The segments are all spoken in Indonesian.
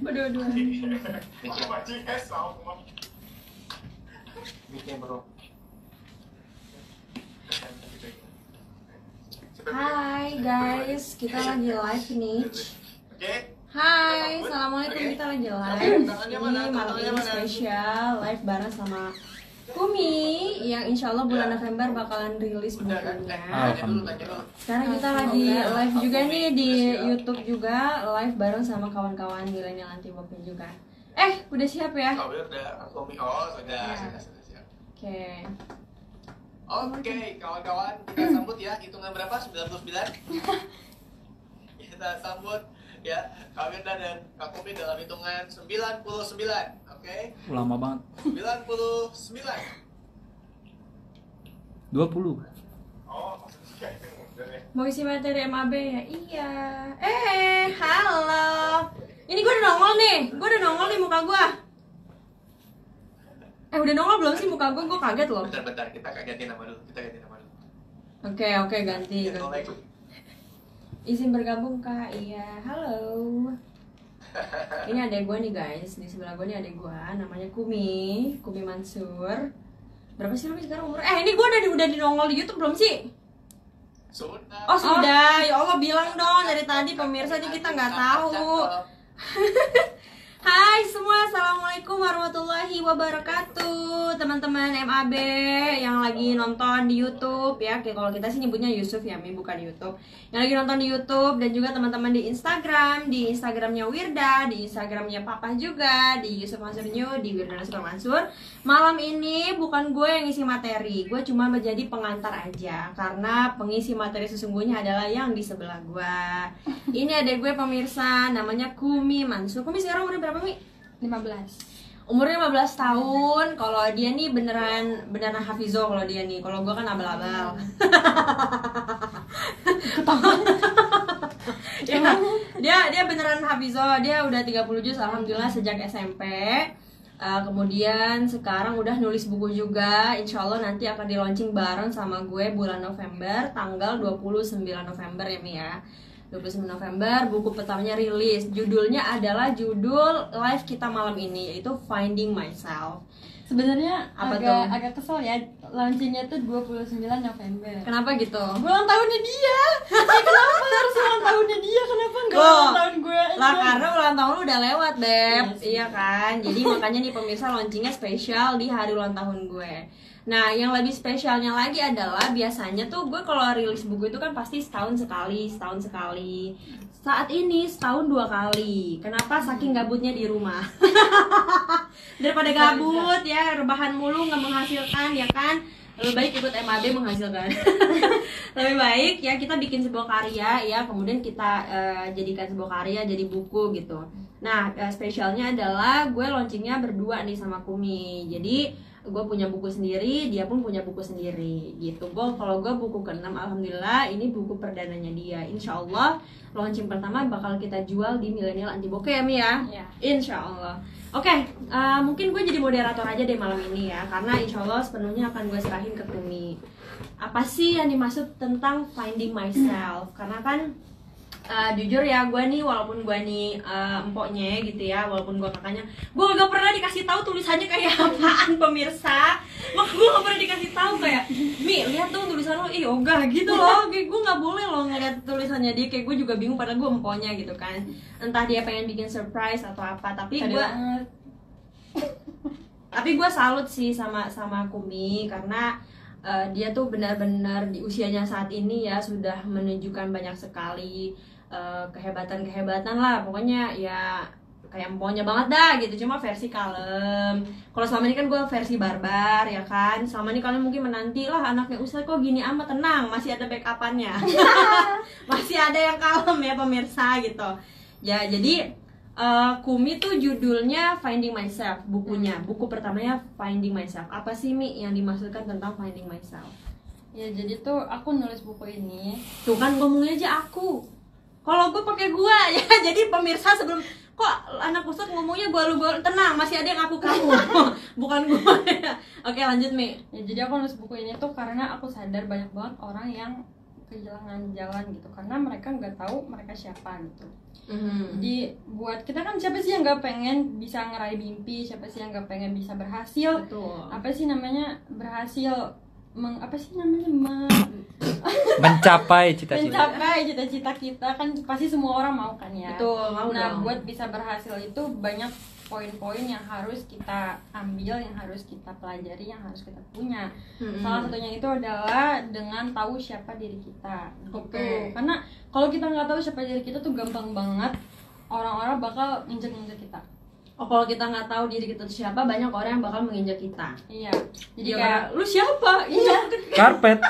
Berdua-dua. Bikin bro. Hai guys, kita lagi live nih. Hai, assalamualaikum, kita lagi live. Ini malam ini spesial live bareng sama Kumi yang insya Allah bulan November bakalan rilis bukunya. Sekarang kita lagi live juga nih di YouTube juga, live bareng sama kawan-kawan milenial anti woke juga. Udah siap ya? Udah, Kumi. Oh, sudah siap. Oke, kawan-kawan, kita sambut ya. Hitungan berapa? 99. Kita sambut ya Kak Wirda dan Kak Kumi dalam hitungan 99. Oke? Lama banget. 99. 20. Oh, Mau isi materi MAB ya? Iya. Halo. Ini gue udah nongol nih muka gue. Udah nongol belum sih muka gue? Gue kaget loh. Bentar, kita ganti nama dulu. Oke, ganti. Izin bergabung Kak. Iya, halo. Ini adek gue nih guys. Di sebelah gue nih adek gue, namanya Kumi Mansur. Berapa sih lu sekarang umur? Ini gue udah dinongol di YouTube belum sih? Sudah. Oh sudah, ya Allah bilang dong dari tadi pemirsa aja kita nggak tahu. Hai semua, assalamualaikum warahmatullahi wabarakatuh. Teman-teman MAB yang lagi nonton di YouTube ya, kayak kalau kita sih nyebutnya Yusuf ya, Mi, bukan YouTube. Yang lagi nonton di YouTube dan juga teman-teman di Instagramnya Wirda, di Instagramnya Papa juga, di Yusuf Mansur New, di Wirda Mansur. Malam ini bukan gue yang ngisi materi, gue cuma menjadi pengantar aja karena pengisi materi sesungguhnya adalah yang di sebelah gue. Ini adek gue pemirsa, namanya Kumi Mansur. Kumi sekarang umurnya berapa, Mi? 15. Umurnya 15 tahun. Kalau dia nih beneran hafizo kalau dia nih. Kalau gue kan abal-abal. Dia beneran hafizo. Dia udah 30 juz alhamdulillah sejak SMP. Kemudian sekarang udah nulis buku juga. Insya Allah nanti akan di launching bareng sama gue bulan November, tanggal 29 November ya Mi ya. 29 November buku pertamanya rilis. Judulnya adalah judul live kita malam ini, yaitu Finding Myself. Sebenarnya Apa agak kesel ya, launchingnya tuh 29 November. Kenapa gitu? Ulang tahunnya dia. Kenapa harus ulang tahunnya dia? Kenapa enggak ulang tahun gue? Lah karena ulang tahun lu udah lewat, Beb. Yes. Iya kan? Jadi makanya nih pemirsa launchingnya spesial di hari ulang tahun gue. Nah, yang lebih spesialnya lagi adalah biasanya tuh gue kalau rilis buku itu kan pasti setahun sekali. Saat ini setahun 2 kali. Kenapa? Saking gabutnya di rumah. Daripada gabut ya, rebahan mulu nggak menghasilkan ya kan. Lebih baik ikut MAB menghasilkan. Lebih baik ya kita bikin sebuah karya ya, kemudian kita jadikan sebuah karya jadi buku gitu. Nah, spesialnya adalah gue launchingnya berdua nih sama Kumi. Jadi gue punya buku sendiri, dia pun punya buku sendiri gitu. Kalau gue buku ke-6 alhamdulillah ini buku perdananya dia. Insya Allah launching pertama bakal kita jual di Milenial Anti Woke ya Mi ya. Insya Allah. Oke, mungkin gue jadi moderator aja deh malam ini ya, karena insya Allah sepenuhnya akan gue serahin ke Kumi. Apa sih yang dimaksud tentang finding myself? Karena kan jujur ya, gue nih walaupun gue nih empoknya gitu ya, walaupun gue kakaknya, gue gak pernah dikasih tahu tulisannya kayak apaan pemirsa. Mak gue gak pernah dikasih tahu kayak, Mi lihat dong tulisan lo, ogah gitu loh. Kayak gue nggak boleh loh ngeliat tulisannya dia, kayak gue juga bingung padahal gue empoknya gitu kan. Entah dia pengen bikin surprise atau apa, tapi gue salut sih sama Kumi karena dia tuh benar-benar di usianya saat ini ya sudah menunjukkan banyak sekali kehebatan lah, pokoknya ya kayak empoknya banget dah gitu, cuma versi kalem. Kalau selama ini kan gue versi barbar ya kan, selama ini kalian mungkin menanti lah anaknya Ustaz kok gini amat, tenang masih ada backupannya. Masih ada yang kalem ya pemirsa gitu ya. Jadi Kumi tuh judulnya Finding Myself, bukunya, buku pertamanya Finding Myself. Apa sih Mi yang dimaksudkan tentang Finding Myself? Ya jadi tuh aku nulis buku ini. Tuh kan ngomongnya aja aku. Kalau gue pakai gua ya, jadi pemirsa sebelum kok anak Ustaz ngomongnya gua lu tenang, masih ada yang aku kamu. Bukan gua. Oke, lanjut Mi. Ya jadi aku nulis buku ini tuh karena aku sadar banyak banget orang yang kehilangan jalan gitu, karena mereka nggak tahu mereka siapa gitu. Jadi buat kita kan, siapa sih yang nggak pengen bisa ngeraih mimpi, siapa sih yang nggak pengen bisa berhasil. Betul. Apa sih namanya berhasil, mencapai cita-cita. mencapai cita-cita kita kan pasti semua orang mau kan ya. Betul, mau Nah dong. buat bisa berhasil itu banyak poin-poin yang harus kita ambil, yang harus kita pelajari, yang harus kita punya. Salah satunya itu adalah dengan tahu siapa diri kita gitu. Oke. Karena kalau kita nggak tahu siapa diri kita tuh gampang banget orang-orang bakal nginjek-nginjek kita. Oh, kalau kita nggak tahu diri kita itu siapa, banyak orang yang bakal menginjak kita. Iya. Jadi Dia kayak kayak, lu siapa? Iya. Karpet.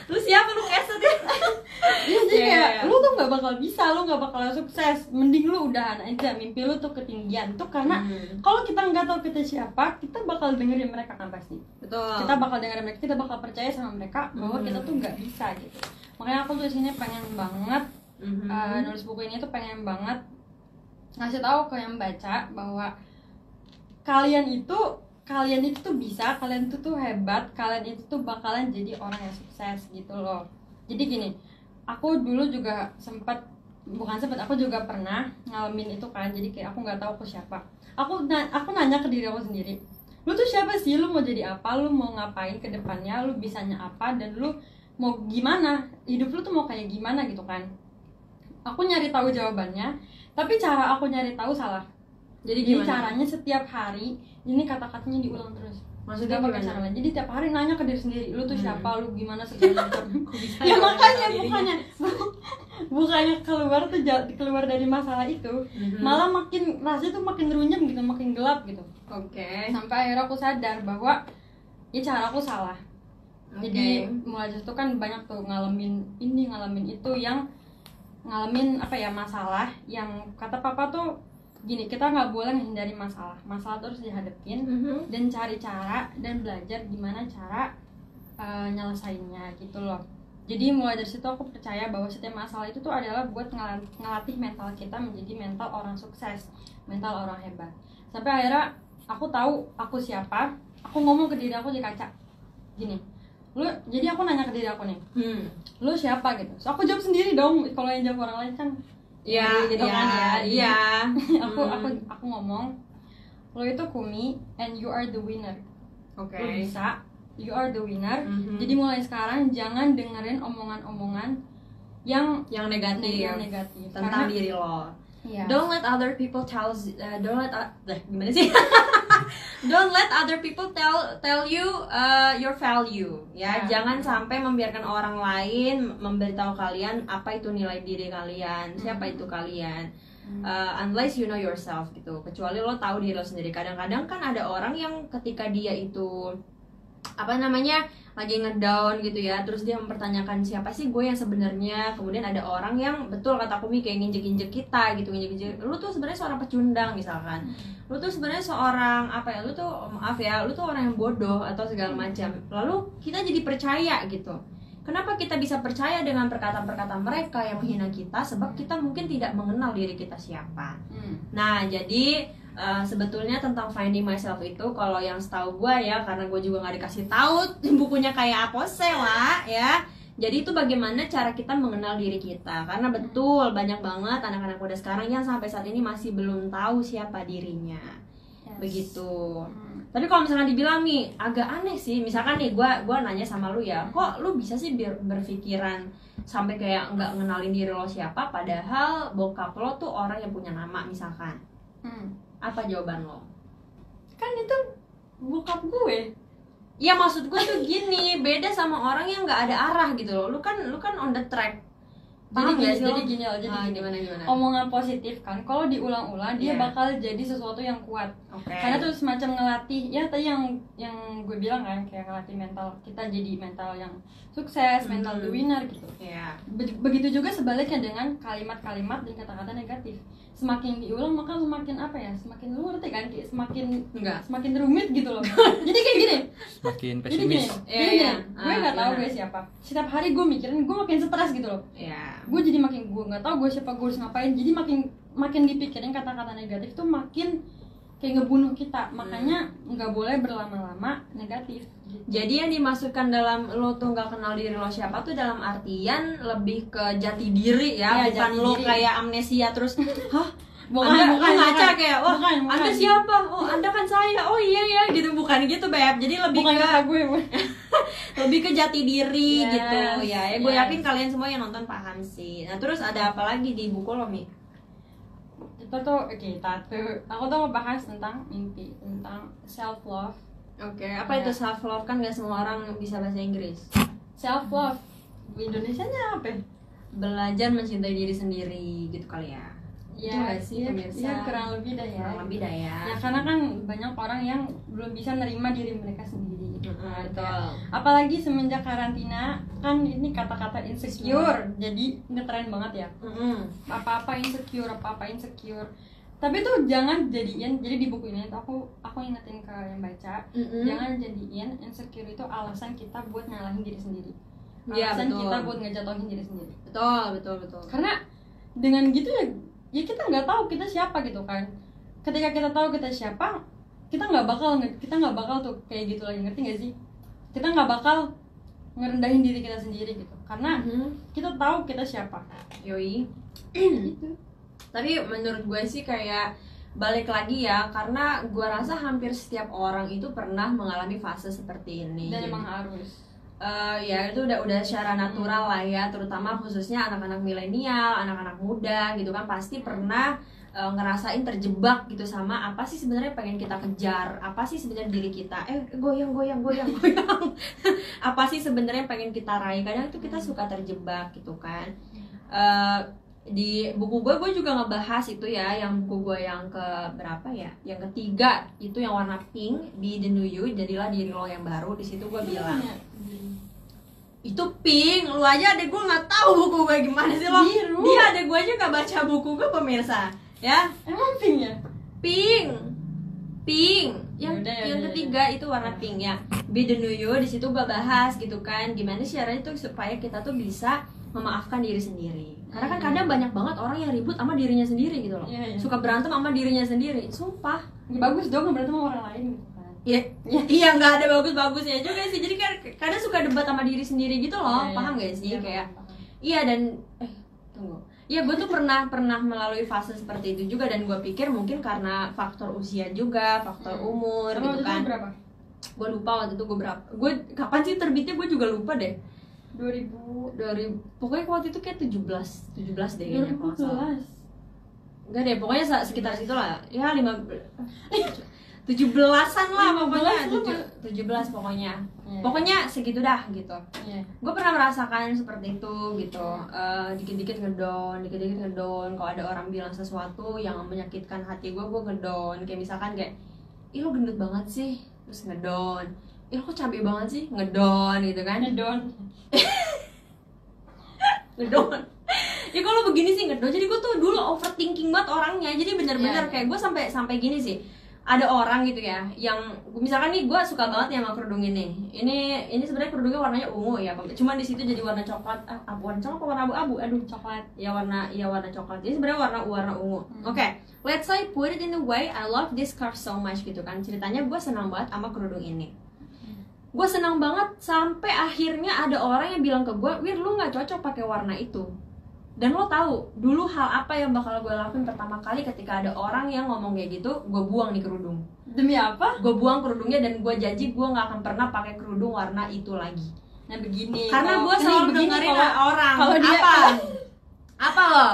Lu siapa? Lu keset ya? jadi Iya, kayak iya. lu tuh nggak bakal bisa, lu nggak bakal sukses. Mending lu udahan aja, mimpi lu tuh ketinggian tuh, karena kalau kita nggak tahu kita siapa, kita bakal dengerin mereka kan pasti. Betul. Kita bakal dengerin mereka, kita bakal percaya sama mereka bahwa kita tuh nggak bisa gitu. Makanya aku tuh di sini pengen banget nulis buku ini tuh pengen banget ngasih tahu ke yang baca bahwa kalian itu tuh bisa, kalian itu tuh hebat, kalian itu tuh bakalan jadi orang yang sukses gitu loh. Jadi gini, aku dulu juga aku juga pernah ngalamin itu kan. Jadi kayak aku nggak tahu aku siapa. Aku nanya ke diri aku sendiri, lu tuh siapa sih, lu mau jadi apa, lu mau ngapain ke depannya, lu bisanya apa, dan lu mau gimana, hidup lu tuh mau kayak gimana gitu kan. Aku nyari tahu jawabannya, tapi cara aku nyari tahu salah. Jadi Jadi gimana? caranya setiap hari ini kata-katanya diulang terus. Maksudnya Nggak pakai gimana? cara lain. Jadi tiap hari nanya ke diri sendiri, lu tuh siapa, lu gimana segala macam. bisa Ya ya orang makanya tahu dirinya? bukannya keluar dari masalah itu, malah makin rasanya tuh makin runyam gitu, makin gelap gitu. Oke. Sampai akhirnya aku sadar bahwa ya cara aku salah. Jadi mulai dari situ kan banyak tuh ngalamin itu, yang ngalamin masalah yang kata papa tuh gini, kita nggak boleh menghindari masalah terus dihadapin dan cari cara dan belajar gimana cara nyelesainnya gitu loh. Jadi mulai dari situ aku percaya bahwa setiap masalah itu tuh adalah buat ngelatih mental kita menjadi mental orang sukses, mental orang hebat. Sampai akhirnya aku tahu aku siapa, aku ngomong ke diri aku di kaca gini, jadi aku nanya ke diri aku nih, lu siapa gitu. So aku jawab sendiri dong, kalau yang jawab orang lain kan Iya, gitu kan ya. iya. aku ngomong, lo itu Kumi and you are the winner. Oke. Lo bisa, you are the winner. Jadi mulai sekarang jangan dengerin omongan-omongan yang negatif, negatif tentang karena, diri lo. iya. Don't let other people gimana sih? Don't let other people tell you your value ya. Jangan sampai membiarkan orang lain memberitahu kalian apa itu nilai diri kalian, siapa itu kalian. Unless you know yourself gitu. Kecuali lo tahu diri lo sendiri. Kadang-kadang kan ada orang yang ketika dia itu lagi ngedown gitu ya, terus dia mempertanyakan siapa sih gue yang sebenarnya. Kemudian ada orang yang betul kata Kumi kayak nginjek-injek kita gitu, nginjek-injek lu tuh sebenarnya seorang pecundang misalkan, lu tuh sebenarnya seorang lu tuh orang yang bodoh atau segala macam. Lalu kita jadi percaya gitu. Kenapa kita bisa percaya dengan perkataan-perkataan mereka yang menghina kita? Sebab kita mungkin tidak mengenal diri kita siapa. Nah jadi sebetulnya tentang finding myself itu, kalau yang setahu gue ya, karena gue juga nggak dikasih tahu bukunya kayak apa lah ya. Jadi itu bagaimana cara kita mengenal diri kita, karena betul banyak banget anak-anak muda sekarang yang sampai saat ini masih belum tahu siapa dirinya. Begitu. Tapi kalau misalkan dibilang nih agak aneh sih, misalkan nih gue nanya sama lu ya, kok lu bisa sih berpikiran sampai kayak nggak ngenalin diri lo siapa, padahal bokap lo tuh orang yang punya nama misalkan. Apa jawaban lo? Kan itu bokap gue. Ya maksud gue tuh gini, beda sama orang yang nggak ada arah gitu loh. Lu kan on the track. Paham nggak sih lo? Jadi gini. Gimana? Omongan positif kan, kalau diulang-ulang dia bakal jadi sesuatu yang kuat. Karena tuh semacam ngelatih, ya tadi yang gue bilang kan, kayak ngelatih mental kita jadi mental yang sukses, mental the winner gitu. Begitu juga sebaliknya dengan kalimat-kalimat dan kata-kata negatif. Semakin diulang maka semakin semakin lu ngerti kan, kayak semakin rumit gitu loh. Jadi kayak gini, Makin jadi gini, pesimis. gue nggak tahu gue siapa. Setiap hari gue mikirin, gue makin stres gitu loh. Gue jadi makin, gue nggak tahu gue siapa, gue harus ngapain. Jadi makin dipikirin kata-kata negatif tuh makin kayak ngebunuh kita. Makanya nggak boleh berlama-lama negatif gitu. Jadi yang dimaksudkan dalam lo tuh nggak kenal diri lo siapa tuh dalam artian lebih ke jati diri ya, Iya, bukan jati lo diri. kayak amnesia terus hah Bukan, anda bukan, ngaca bukan. kayak wah Bukan, bukan. anda siapa, oh anda kan saya, oh iya ya gitu, bukan gitu Beb. Jadi lebih Bukan ke kata gue. lebih ke jati diri Yes, gitu ya. Gue yes. yakin kalian semua yang nonton paham sih. Nah terus ada apa lagi di buku lo Mi? Kita tuh aku tuh mau bahas tentang mimpi, tentang self love. Oke, apa itu self love, kan nggak semua orang bisa bahasa Inggris. Self love Indonesianya apa ya? Belajar mencintai diri sendiri gitu kali ya. Itu nggak sih pemirsa? ya kurang lebih dah ya. Kurang lebih dah ya. Ya karena kan banyak orang yang belum bisa nerima diri mereka sendiri gitu kan. Betul. Kayak, apalagi semenjak karantina kan ini kata-kata insecure jadi ngetren banget ya. Apa-apa insecure. Tapi tuh jangan jadiin, jadi di buku ini tuh aku ingetin ke yang baca, jangan jadiin insecure itu alasan kita buat ngalahin diri sendiri. Iya, Alasan betul. kita buat ngejatuhin diri sendiri. Betul. Karena dengan gitu ya kita nggak tahu kita siapa gitu kan. Ketika kita tahu kita siapa, kita nggak bakal tuh kayak gitu lagi, ngerti nggak sih? Kita nggak bakal ngerendahin diri kita sendiri gitu, karena kita tahu kita siapa. Yoi. Gitu. Tapi menurut gue sih kayak balik lagi ya, karena gue rasa hampir setiap orang itu pernah mengalami fase seperti ini. Dan Jadi, emang harus. ya itu udah secara natural lah ya, terutama khususnya anak-anak milenial, anak-anak muda gitu kan pasti pernah ngerasain terjebak gitu sama apa sih sebenarnya pengen kita kejar, apa sih sebenarnya diri kita goyang apa sih sebenarnya pengen kita raih. Kadang itu kita suka terjebak gitu kan. Di buku gue juga ngebahas itu ya, yang buku gue yang ke berapa ya, yang ketiga itu yang warna pink, Be the New You, jadilah diri lo yang baru. Di situ gue bilang itu pink, lu aja adek gue nggak tahu buku gue gimana sih lo. Biru. Dia adek gue aja nggak baca buku gue pemirsa ya. Emang pink ya? Pink yang Yaudah, yang ketiga itu warna pink ya, Be the New You. Di situ gue bahas gitu kan gimana sih caranya tuh supaya kita tuh bisa memaafkan diri sendiri. Karena kan kadang banyak banget orang yang ribut sama dirinya sendiri gitu loh. Iya. Suka berantem sama dirinya sendiri. Sumpah. Ya, bagus dong berantem sama orang lain gitu kan. Iya nggak ada bagus-bagusnya juga sih. Jadi kan kadang suka debat sama diri sendiri gitu loh. Iya, Paham gak sih? iya, Kayak paham. iya dan tunggu. Iya gue tuh pernah melalui fase seperti itu juga, dan gue pikir mungkin karena faktor usia juga, faktor umur Kamu gitu waktu itu kan. berapa? Gue lupa waktu itu gue berapa. Gue kapan sih terbitnya gue juga lupa deh. 2000 Pokoknya waktu itu kayak 17 deh kayaknya kalau nggak salah. 2012. Enggak deh, pokoknya sekitar situ lah. Ya 17-an lah pokoknya. 17 pokoknya. Iya. Pokoknya segitu dah gitu. Iya. Gue pernah merasakan seperti itu gitu. Dikit-dikit ngedon. Kalau ada orang bilang sesuatu yang menyakitkan hati gue ngedon. Kayak misalkan kayak, ih lo gendut banget sih, terus ngedon. Ih lo kok cabai banget sih, ngedon gitu kan. Ngedon. Ngedon. Ya kalau begini sih ngedon. Jadi gue tuh dulu overthinking banget orangnya. Jadi bener-bener Iya. kayak gue sampai gini sih. Ada orang gitu ya yang misalkan nih gue suka banget ya sama kerudung ini. Ini sebenarnya kerudungnya warnanya ungu ya. Cuman di situ jadi warna coklat. Warna coklat apa warna abu-abu? Aduh, Coklat. Ya warna coklat. Jadi sebenarnya warna ungu. Oke, let's say put it in the way I love this scarf so much gitu kan. Ceritanya gue senang banget sama kerudung ini. Gue senang banget sampai akhirnya ada orang yang bilang ke gue, Wir lu nggak cocok pakai warna itu. Dan lo tahu dulu hal apa yang bakal gue lakuin pertama kali ketika ada orang yang ngomong kayak gitu? Gue buang nih kerudung. Demi apa? Gue buang kerudungnya dan gue janji gue nggak akan pernah pakai kerudung warna itu lagi. Nah begini. Karena gue selalu dengerin orang. kalau dia Apa lo?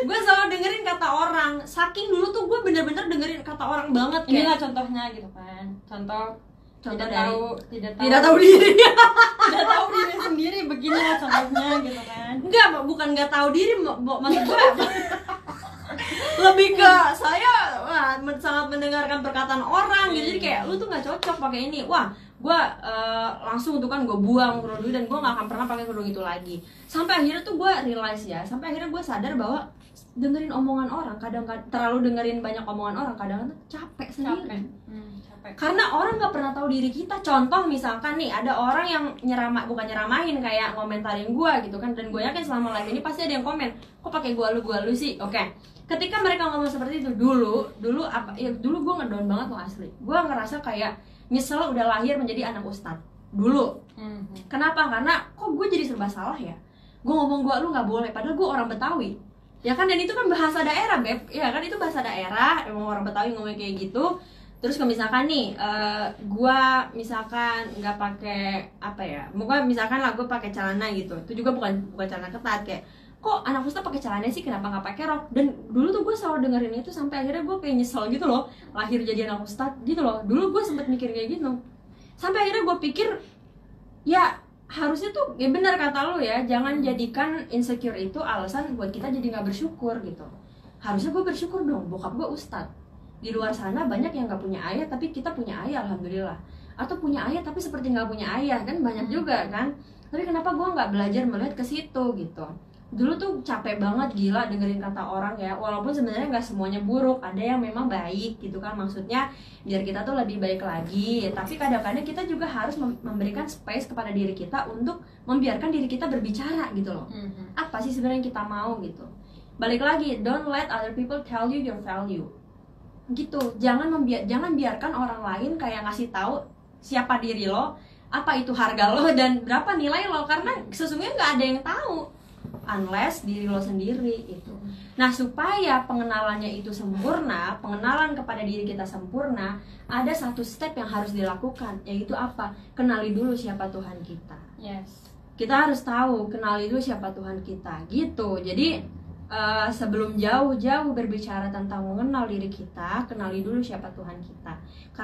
Gue selalu dengerin kata orang. Saking dulu tuh gue bener-bener dengerin kata orang banget. inilah contohnya gitu kan. Contoh tidak dari- tahu tidak tahu diri. tidak tahu diri sendiri, beginilah contohnya gitu kan. Enggak, bukan nggak tahu diri, maksud gue lebih ke saya sangat mendengarkan perkataan orang gitu. Jadi kayak lu tuh nggak cocok pakai ini. Wah, gue langsung tuh kan gue buang kerudung dan gue nggak akan pernah pakai kerudung itu lagi. Sampai akhirnya tuh gue realize ya, sampai akhirnya gue sadar bahwa dengerin omongan orang, kadang-kadang terlalu dengerin banyak omongan orang, kadang-kadang capek sendiri. Capek. Karena orang nggak pernah tahu diri kita. Contoh misalkan nih ada orang yang bukan nyeramahin, kayak ngomentarin gue gitu kan, dan gue yakin selama live ini pasti ada yang komen, kok pakai gua lu sih. Oke, ketika mereka ngomong seperti itu dulu gue ngedown banget loh asli. Gue ngerasa kayak nyesel udah lahir menjadi anak ustadz dulu. Kenapa? Karena kok gue jadi serba salah ya. Gue ngomong lu nggak boleh, padahal gue orang Betawi. Ya kan, dan itu kan bahasa daerah, Beb. Ya kan, itu bahasa daerah, emang orang Betawi ngomong kayak gitu. Terus kalau misalkan nih, gue misalkan nggak pakai apa ya, misalkan lah gue pakai celana gitu, itu juga bukan celana ketat, kayak kok anak ustadz pakai celana sih, kenapa nggak pakai rok? Dan dulu tuh gue selalu dengerin itu sampai akhirnya gue kayak nyesel gitu loh, lahir jadi anak ustadz gitu loh. Dulu gue sempet mikir kayak gitu, sampai akhirnya gue pikir ya harusnya tuh ya benar kata lo ya, jangan jadikan insecure itu alasan buat kita jadi nggak bersyukur gitu. Harusnya gue bersyukur dong, bokap gue ustadz. Di luar sana banyak yang nggak punya ayah, tapi kita punya ayah alhamdulillah. Atau punya ayah tapi seperti nggak punya ayah, kan banyak juga kan. Tapi kenapa gue nggak belajar melihat ke situ gitu. Dulu tuh capek banget gila dengerin kata orang ya, walaupun sebenarnya nggak semuanya buruk, ada yang memang baik gitu kan, maksudnya biar kita tuh lebih baik lagi. Tapi kadang-kadang kita juga harus memberikan space kepada diri kita untuk membiarkan diri kita berbicara gitu loh. Apa sih sebenarnya yang kita mau gitu. Balik lagi, don't let other people tell you your value gitu. Jangan biarkan orang lain kayak ngasih tahu siapa diri lo, apa itu harga lo, dan berapa nilai lo, karena sesungguhnya nggak ada yang tahu unless diri lo sendiri itu. Nah, supaya pengenalannya itu sempurna, pengenalan kepada diri kita sempurna, ada satu step yang harus dilakukan, yaitu apa? Kenali dulu siapa Tuhan kita. Yes. Kita harus tahu, kenali dulu siapa Tuhan kita gitu. Jadi sebelum jauh-jauh berbicara tentang mengenal diri kita, kenali dulu siapa Tuhan kita.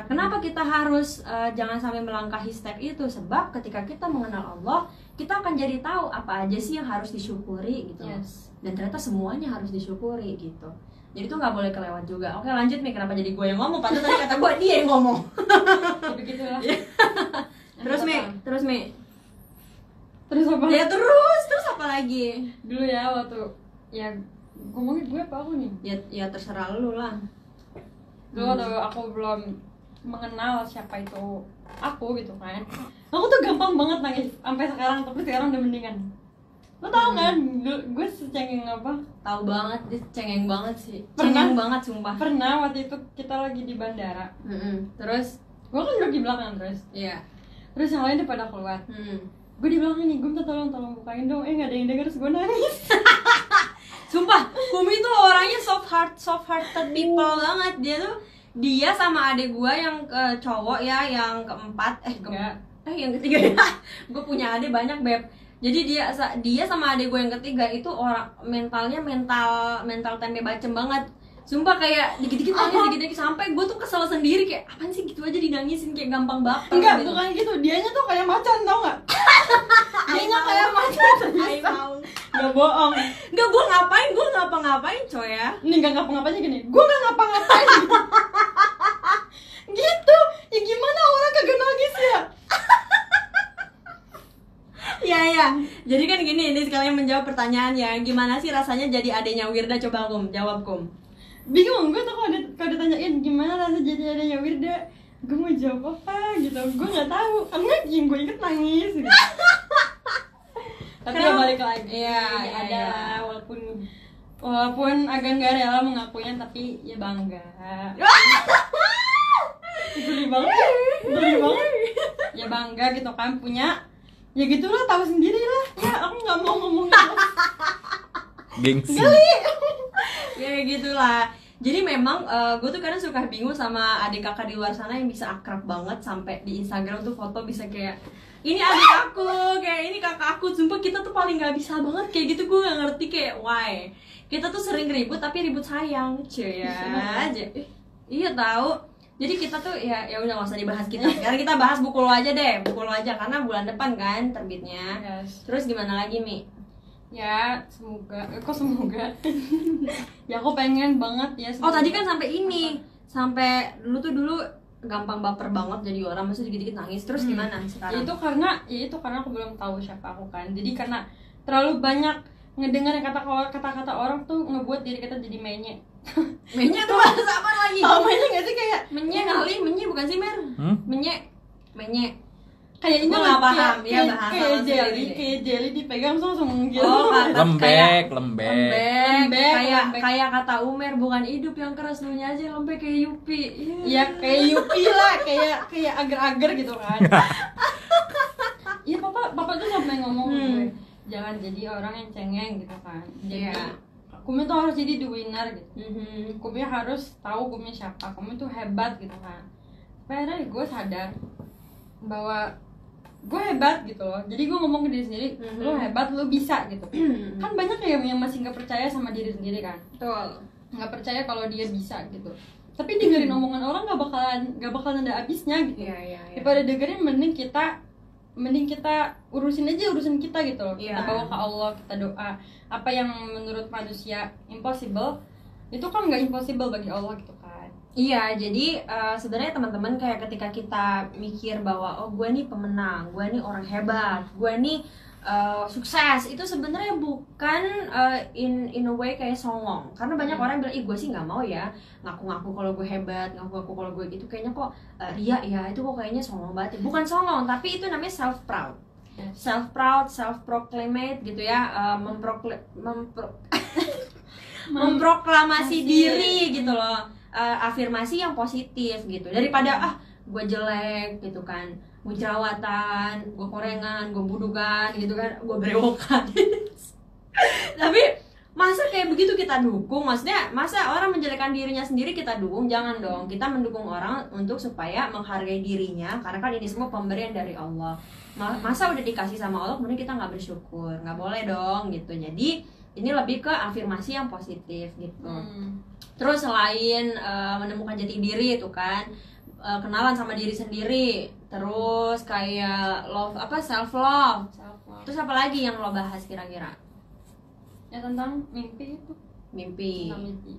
Kenapa kita harus jangan sampai melangkahi step itu? Sebab ketika kita mengenal Allah, kita akan jadi tahu apa aja sih yang harus disyukuri gitu. Yes. Dan ternyata semuanya harus disyukuri gitu. Jadi itu nggak boleh kelewat juga. Oke, lanjut nih, kenapa jadi gue yang ngomong? Padahal tadi kata gue dia yang ngomong. Ya begitulah. Terus Mi. Terus apa? Ya terus apa lagi? Dulu ya waktu ya ngomongin gue apa aku nih? Ya terserah lu lah. Dulu waktu aku belum mengenal siapa itu aku gitu kan, aku tuh gampang banget nangis sampai sekarang, tapi sekarang udah mendingan. Lo tau kan gue secengeng apa? Tahu banget, dia cengeng banget sih. Pernah? Cengeng banget sumpah. Pernah waktu itu kita lagi di bandara. Terus Gue kan duduk di belakang terus. iya. Terus yang lain udah pada keluar. Gue di belakang nih, gue minta tolong bukain dong. Nggak ada yang denger, terus gue nangis. Sumpah, Kumi tuh orangnya soft hearted people banget. Dia sama adik gua yang cowok ya, yang keempat yang ketiga ya. Gue punya adik banyak, Beb. Jadi dia sama adik gue yang ketiga itu orang mental tempe bacem banget. Sumpah kayak dikit-dikit nangis, dikit-dikit sampai gue tuh kesel sendiri, kayak apaan sih gitu aja dinangisin, kayak gampang baper. Enggak, gitu. bukan gitu. Dianya tuh kayak macan, tau nggak? Dianya kayak macan. Nggak bohong. Enggak, gue ngapa-ngapain coy ya. Ini nggak ngapa-ngapainnya gini. Gue nggak ngapa-ngapain. Gitu. Ya gimana orang kagak nangis ya? Iya. Jadi kan gini, ini sekalian menjawab pertanyaan ya. Gimana sih rasanya jadi adenya Wirda? Coba jawab Kum. Bingung gue tuh kalau ditanyain gimana rasanya jadi adanya Wirda, gue mau jawab apa gitu. Gue nggak tahu. Karena yang gue inget nangis. Gitu. Tapi ya balik lagi. Iya, ada walaupun agak nggak rela mengakuinya, tapi ya bangga. Geli banget. Ya bangga gitu kan, punya. Ya gitulah, tahu sendiri lah. Ya aku nggak mau ngomongin. Gengsi. Ya gitulah. Jadi memang gue tuh kadang suka bingung sama adik kakak di luar sana yang bisa akrab banget sampai di Instagram tuh foto bisa kayak ini adik aku, kayak ini kakak aku. Sumpah kita tuh paling nggak bisa banget kayak gitu. Gue nggak ngerti kayak why. Kita tuh sering ribut tapi ribut sayang, cuy ya aja. Iya tahu. Jadi kita tuh ya udah nggak usah dibahas kita. Sekarang kita bahas buku lo aja deh, buku lo aja karena bulan depan kan terbitnya. Yes. Terus gimana lagi Mi? Ya semoga, ya aku pengen banget ya. Oh tadi kan sampai ini, sampai dulu gampang baper banget jadi orang, masih dikit-dikit nangis. Terus gimana sekarang? Itu karena aku belum tahu siapa aku kan. Jadi karena terlalu banyak ngedengar kata-kata orang tuh ngebuat diri kita jadi menye. Menye tuh bahasa apa lagi? Tau menye nggak sih, kayak menye kali, menye bukan sih Mer? Menye. kayak ini Gua loh, nggak paham, ya, kayak bahasa kayak lo sendiri jelly, deh. kayak jelly dipegang langsung gitu. Oh, Lembek. lembek, kayak lembek. kayak kata Umer, bukan hidup yang keras, lunya aja lembek kayak Yupi. Iya kayak Yupi lah, kayak agar-agar gitu kan. Iya papa tuh sampai ngomong ke gue, jangan jadi orang yang cengeng gitu kan. Jadi Iya. Kumi tuh harus jadi the winner gitu. Mhm. Kumi harus tahu Kumi siapa, Kumi tuh hebat gitu kan. Akhirnya gue sadar bahwa gue hebat gitu loh. Jadi gue ngomong ke diri sendiri, lo hebat, lo bisa gitu. Kan banyak yang masih nggak percaya sama diri sendiri kan, Betul. nggak percaya kalau dia bisa gitu. Tapi dengerin omongan orang nggak bakalan ada habisnya gitu. Iya. Daripada dengerin, mending kita urusin aja urusan kita gitu loh. Iya. Kita bawa ke Allah, kita doa. Apa yang menurut manusia impossible, itu kan nggak impossible bagi Allah gitu kan. Iya, jadi sebenarnya teman-teman kayak ketika kita mikir bahwa oh gue nih pemenang, gue nih orang hebat, gue nih sukses, itu sebenarnya bukan in a way kayak songong. Karena banyak orang bilang, ih gue sih nggak mau ya ngaku-ngaku kalau gue hebat, ngaku-ngaku kalau gue gitu, kayaknya kok ria ya, itu kok kayaknya songong banget. Bukan songong, tapi itu namanya self proud. Self proud, self proclamate gitu ya, memproklamasi diri gitu loh. Afirmasi yang positif gitu, daripada gue jelek gitu kan, gue jerawatan, gue korengan, gue budukan gitu kan, gue berewokan. Tapi masa kayak begitu kita dukung? Maksudnya masa orang menjelekkan dirinya sendiri kita dukung? Jangan dong, kita mendukung orang untuk supaya menghargai dirinya, karena kan ini semua pemberian dari Allah. Masa udah dikasih sama Allah kemudian kita nggak bersyukur? Nggak boleh dong gitu. Jadi ini lebih ke afirmasi yang positif gitu. Terus selain menemukan jati diri itu kan, kenalan sama diri sendiri, terus kayak self love. Terus apa lagi yang lo bahas kira-kira? Ya tentang mimpi itu. Mimpi. Tentang mimpi.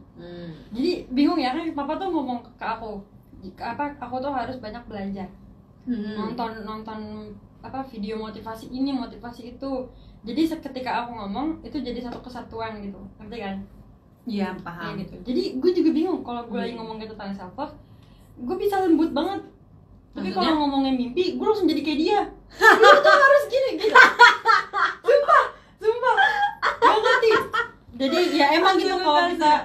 Jadi bingung ya kan, papa tuh ngomong ke aku, aku tuh harus banyak belajar, nonton video motivasi ini, motivasi itu. Jadi ketika aku ngomong itu jadi satu kesatuan gitu, ngerti kan? Iya, paham. Ya, gitu. Jadi gue juga bingung kalau gue lagi ngomong gitu tentang self love, gue bisa lembut banget. Tapi Maksudnya? kalau ngomongin mimpi, gue langsung jadi kayak dia. Dia tuh harus gini gitu. Sumpah, gak ngerti. Jadi ya emang gitu,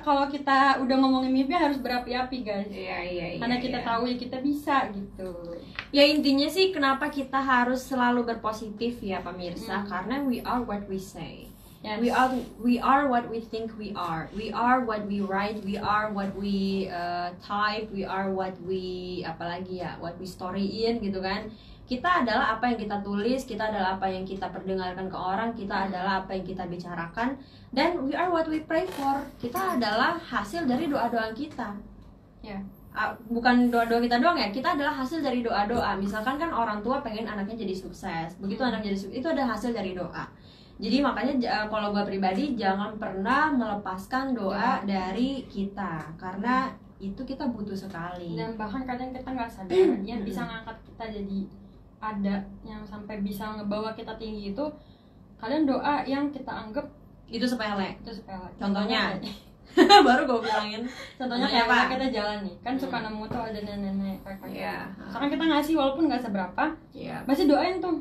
kalau kita udah ngomongin mimpi harus berapi-api guys. Iya. Karena kita tahu ya kita bisa gitu. Ya intinya sih kenapa kita harus selalu berpositif ya pemirsa, karena we are what we say. Yes. We are what we think we are. We are what we write. We are what we type. We are what we what we story in gitu kan. Kita adalah apa yang kita tulis. Kita adalah apa yang kita perdengarkan ke orang. Kita adalah apa yang kita bicarakan. Dan we are what we pray for. Kita adalah hasil dari doa-doa kita. Ya. Bukan doa-doa kita doang ya, kita adalah hasil dari doa-doa. Misalkan kan orang tua pengen anaknya jadi sukses. Begitu anak jadi sukses, itu ada hasil dari doa. Jadi makanya kalau gue pribadi jangan pernah melepaskan doa dari kita, karena itu kita butuh sekali. Dan bahkan kadang kita nggak sadar yang bisa ngangkat kita jadi ada, yang sampai bisa ngebawa kita tinggi itu kalian doa yang kita anggap Itu sepele. Contohnya? Baru gue bilangin. Contohnya kayak kita jalan nih, kan suka nemu tuh ada nenek-nenek kakek. Iya. Sekarang kita ngasih walaupun nggak seberapa, Iya. masih doain tuh.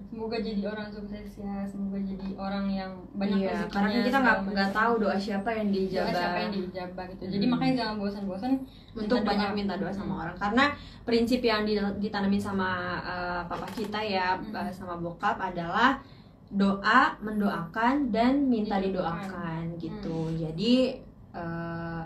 Semoga jadi orang sukses ya, semoga jadi orang yang banyak rezekinya. Karena kita nggak tahu doa siapa yang diijabah. Doa siapa yang diijabah gitu. Jadi makanya jangan bosan-bosan untuk banyak minta doa sama orang, karena prinsip yang ditanamin sama papa kita ya, sama bokap adalah doa, mendoakan, dan minta didoakan gitu. Jadi doa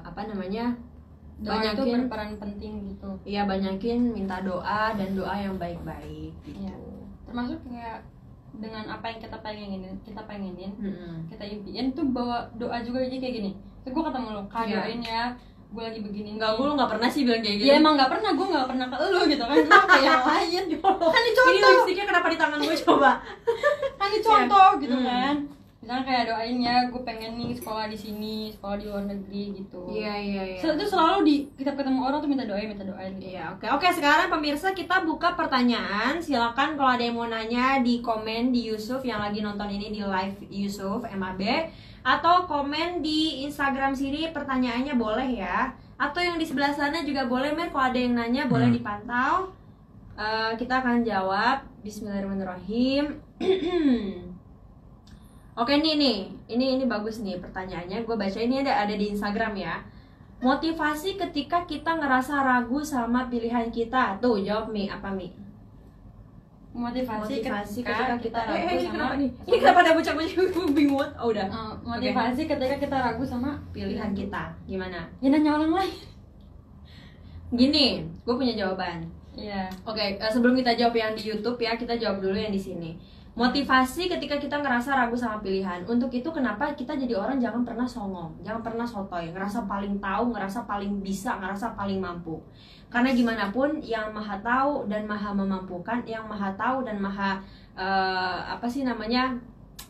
itu banyakin berperan penting gitu. Iya, banyakin minta doa dan doa yang baik-baik gitu. Iya. Termasuk kayak dengan apa yang kita pengenin, kita impiin tuh bawa doa juga. Jadi kayak gini, gue ketemu lo, doain ya, gue lagi begini. Enggak, gue nggak pernah sih bilang kayak gitu. Ya emang nggak pernah, gue nggak pernah ke lo gitu kan. Lo kayak yang lain. Kan ini contoh. Ini lipstiknya kenapa di tangan gue coba? Kan ini contoh gitu kan. Misalnya kayak doain ya, gue pengen nih sekolah di sini, sekolah di luar negeri gitu. Iya. Itu selalu kita ketemu orang tuh minta doain gitu. Iya, oke. Sekarang pemirsa kita buka pertanyaan. Silakan kalau ada yang mau nanya di komen di Yusuf yang lagi nonton ini di live Yusuf MAB, atau komen di Instagram sini, pertanyaannya boleh ya. Atau yang di sebelah sana juga boleh, Mer. Kalau ada yang nanya boleh dipantau. Kita akan jawab Bismillahirrahmanirrahim. Oke ini bagus nih pertanyaannya. Gue baca ini ada di Instagram ya. Motivasi ketika kita ngerasa ragu sama pilihan kita. Tuh jawab Mi, apa Mi? Motivasi ketika kita ragu ini sama kenapa nih? Ini kenapa ada bocah-bocah bingung? Oh udah. Motivasi ketika kita ragu sama Pilihan kita gimana? Ya nanya orang lain. Gini, gue punya jawaban. Iya. Oke, sebelum kita jawab yang di YouTube ya, kita jawab dulu yang di sini. Motivasi ketika kita ngerasa ragu sama pilihan. Untuk itu kenapa kita jadi orang jangan pernah songong, jangan pernah sotoy, ngerasa paling tahu, ngerasa paling bisa, ngerasa paling mampu. Karena gimana pun yang maha tahu dan maha memampukan, yang maha tahu dan maha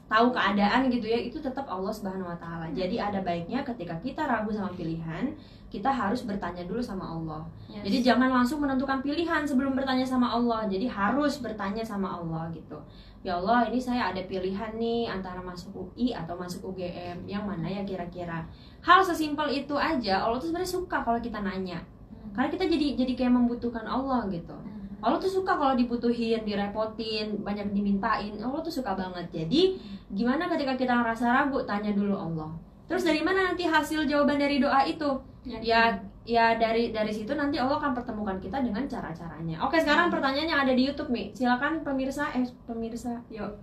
tahu keadaan gitu ya, itu tetap Allah Subhanahu wa taala. Jadi ada baiknya ketika kita ragu sama pilihan, kita harus bertanya dulu sama Allah. Yes. Jadi jangan langsung menentukan pilihan sebelum bertanya sama Allah. Jadi harus bertanya sama Allah gitu. Ya Allah, ini saya ada pilihan nih antara masuk UI atau masuk UGM, yang mana ya kira-kira. Hal sesimpel itu aja Allah tuh sebenarnya suka kalau kita nanya. Karena kita jadi kayak membutuhkan Allah gitu. Allah tuh suka kalau dibutuhin, direpotin, banyak dimintain. Allah tuh suka banget. Jadi gimana ketika kita ngerasa ragu, tanya dulu Allah. Terus dari mana nanti hasil jawaban dari doa itu? Ya dari situ nanti Allah akan pertemukan kita dengan cara-caranya. Oke, sekarang pertanyaan yang ada di YouTube Mi. Silakan pemirsa, yuk.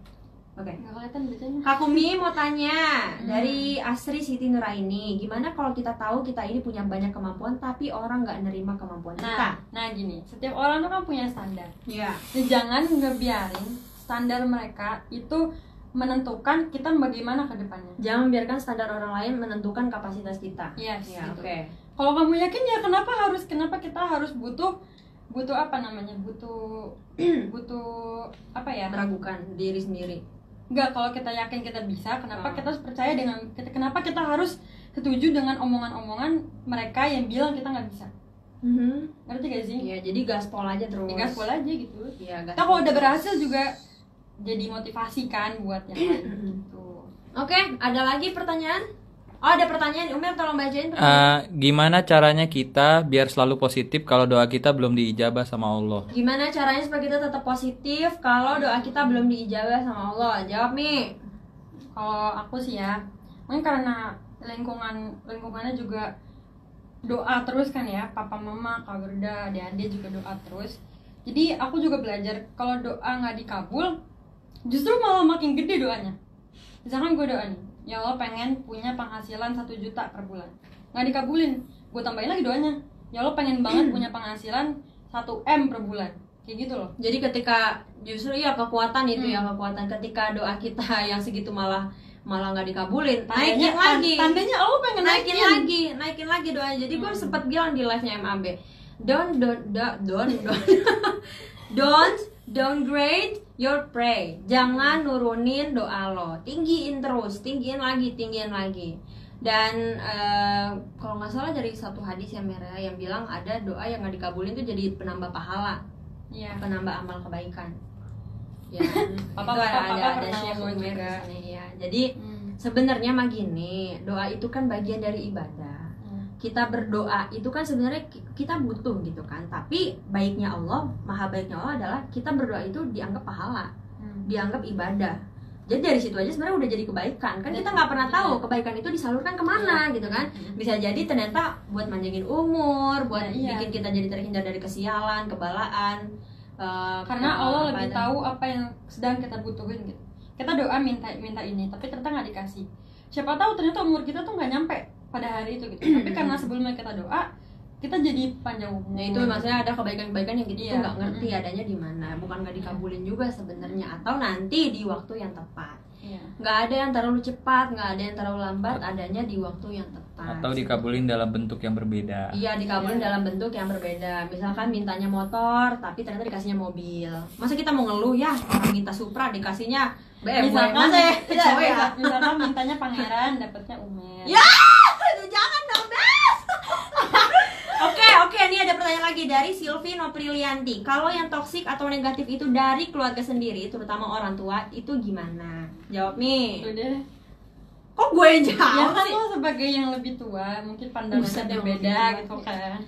Oke. Nggak kelihatan bacanya. Kak Kumi mau tanya dari Asri Siti Nuraini, gimana kalau kita tahu kita ini punya banyak kemampuan tapi orang nggak nerima kemampuan kita? Nah gini, setiap orang tuh kan punya standar. Iya. Jadi jangan ngebiarin standar mereka itu menentukan kita bagaimana ke depannya. Jangan biarkan standar orang lain menentukan kapasitas kita. Yes, Ya, gitu. oke. Kalau kamu yakin ya kenapa kita harus butuh apa namanya? Butuh apa ya? Meragukan diri sendiri. Enggak, kalau kita yakin kita bisa, kenapa Oh. kita harus percaya kenapa kita harus setuju dengan omongan-omongan mereka yang bilang kita nggak bisa? Ngerti gak sih? Iya, jadi gaspol aja terus. Ya, gaspol aja gitu. Iya, Kita kalau udah berhasil juga jadi motivasi kan buat yang lain gitu. Oke, ada lagi pertanyaan? Oh, ada pertanyaan. Umel tolong bacain pertanyaan. Gimana caranya kita biar selalu positif kalau doa kita belum diijabah sama Allah? Gimana caranya supaya kita tetap positif kalau doa kita belum diijabah sama Allah? Jawab, Mi. Kalau aku sih ya, mungkin karena lingkungannya juga doa terus kan ya, papa mama, kak Gerda, adik-adik juga doa terus. Jadi aku juga belajar kalau doa nggak dikabul, justru malah makin gede doanya. Misalkan gue doa nih, ya Allah pengen punya penghasilan 1 juta per bulan, nggak dikabulin, gue tambahin lagi doanya, ya Allah pengen banget punya penghasilan 1 M per bulan, kayak gitu loh. Jadi ketika justru ya kekuatan itu ya, kekuatan ketika doa kita yang segitu malah nggak dikabulin, naikin lagi. Tandanya Allah pengen naikin lagi doanya. Jadi gue sempat bilang di live-nya MAB, don't downgrade your pray. Jangan nurunin doa lo, tinggiin lagi. Dan kalau nggak salah dari satu hadis yang merah yang bilang ada doa yang nggak dikabulin tuh jadi penambah pahala, penambah amal kebaikan. Ya, Papa ada pernah Syekh ngomong Umair juga. di sini ya. Jadi sebenarnya mah gini, doa itu kan bagian dari ibadah. Kita berdoa itu kan sebenarnya kita butuh gitu kan. Tapi baiknya Allah, maha baiknya Allah adalah kita berdoa itu dianggap pahala, dianggap ibadah. Jadi dari situ aja sebenarnya udah jadi kebaikan. Kan kita nggak pernah tahu kebaikan itu disalurkan kemana gitu kan. Bisa jadi ternyata buat manjangin umur, buat bikin kita jadi terhindar dari kesialan, kebalaan. Karena Allah lebih tahu apa yang sedang kita butuhin gitu. Kita doa minta ini, tapi ternyata nggak dikasih. Siapa tahu ternyata umur kita tuh nggak nyampe pada hari itu gitu. Tapi karena sebelumnya kita doa, kita jadi panjang umur. Nah itu maksudnya ada kebaikan-kebaikan yang kita tuh nggak ngerti Mm-mm. adanya di mana, bukan nggak dikabulin juga sebenarnya, atau nanti di waktu yang tepat. Iya. Nggak ada yang terlalu cepat, nggak ada yang terlalu lambat, adanya di waktu yang tepat. Atau dikabulin dalam bentuk yang berbeda. Iya, dikabulin Iya. dalam bentuk yang berbeda. Misalkan mintanya motor, tapi ternyata dikasihnya mobil. Masa kita mau ngeluh ya, orang minta Supra dikasihnya BMW. Misalkan mintanya pangeran, dapatnya Umer. Ya, itu jangan dong, Des. Oke, ini ada pertanyaan lagi dari Silvi Noprilianti. Kalau yang toksik atau negatif itu dari keluarga sendiri, terutama orang tua, itu gimana? Jawab nih. Udah. Kok gue yang Ya jawab kan sih? lo sebagai yang lebih tua, mungkin pandangannya Buset, beda yang gitu lebih kan.